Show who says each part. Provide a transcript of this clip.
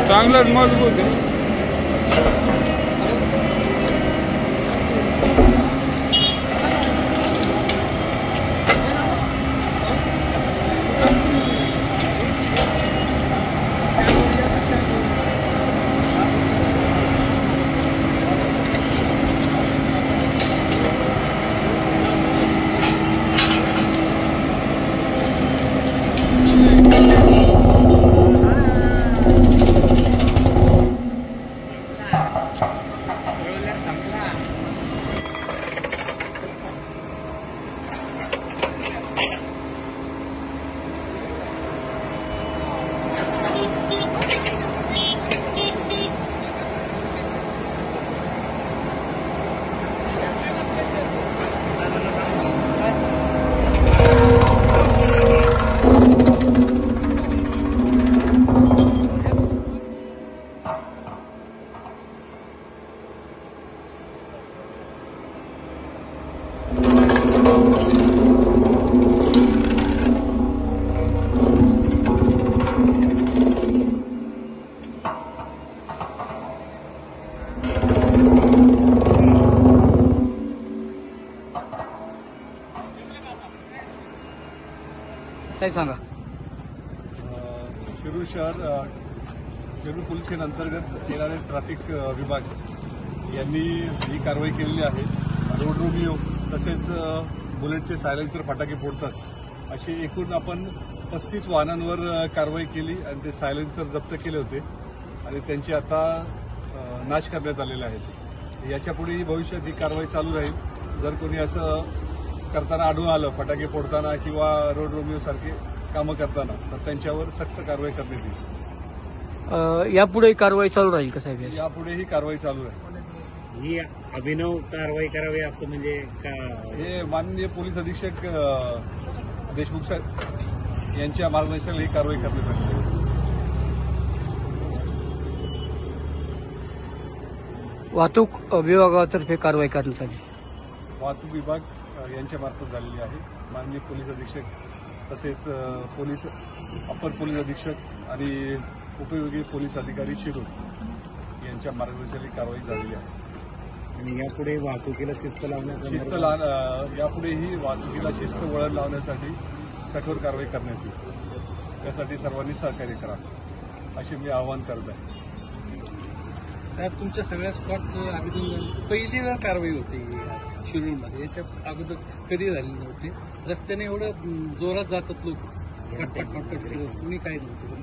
Speaker 1: चांगलाच मजबूत आहे.
Speaker 2: साहेब सांगा.
Speaker 3: शिरूर शहर शिरूर पोलीस स्टेशन अंतर्गत येणारे ट्रॅफिक विभाग यांनी ही कारवाई केलेली आहे. रोड रोमिओ तसेच बुलेटचे सायलेन्सर फटाके फोडतात असे एकूण आपण 35 वाहनांवर कारवाई केली आणि ते सायलेन्सर जप्त केले होते आणि त्यांचे आता नाश करण्यात आलेले आहेत. याच्यापुढेही भविष्यात ही कारवाई चालू राहील. जर कोणी असं करताना आढळून आलं फटाके फोडताना किंवा रोड रोमिओ सारखे कामं करताना तर त्यांच्यावर सक्त कारवाई करण्यात येईल.
Speaker 2: यापुढे कारवाई चालू राहील का साहेब?
Speaker 3: यापुढेही कारवाई चालू राहील.
Speaker 4: ही अभिनव कारवाई करावी असं म्हणजे का?
Speaker 3: हे माननीय पोलीस अधीक्षक देशमुख साहेब यांच्या मार्गदर्शनाला ही कारवाई करण्यात आली.
Speaker 2: वाहतूक विभागातर्फे कारवाई करण्यात आली.
Speaker 3: वाहतूक विभाग यांच्या मार्फत झालेली आहे. माननीय पोलीस अधीक्षक तसेच पोलीस अपर पोलीस अधीक्षक आणि उपविभागीय पोलीस अधिकारी शिरूर यांच्या मार्गदर्शनाखाली कारवाई झालेली आहे.
Speaker 4: आणि यापुढे वाहतुकीला शिस्त
Speaker 3: यापुढेही वाहतुकीला शिस्त वळण लावण्यासाठी कठोर कारवाई करण्यात येईल. त्यासाठी सर्वांनी सहकार्य करा असे मी आवाहन करत आहे.
Speaker 5: साहेब, तुमच्या सगळ्या स्पॉटचं अभिनंदन. पहिली वेळ कारवाई होती शिरूरमध्ये, याच्या अगोदर कधी झाली नव्हती. रस्त्याने एवढं जोरात जातात लोक, पटपट कुणी काय नव्हतं.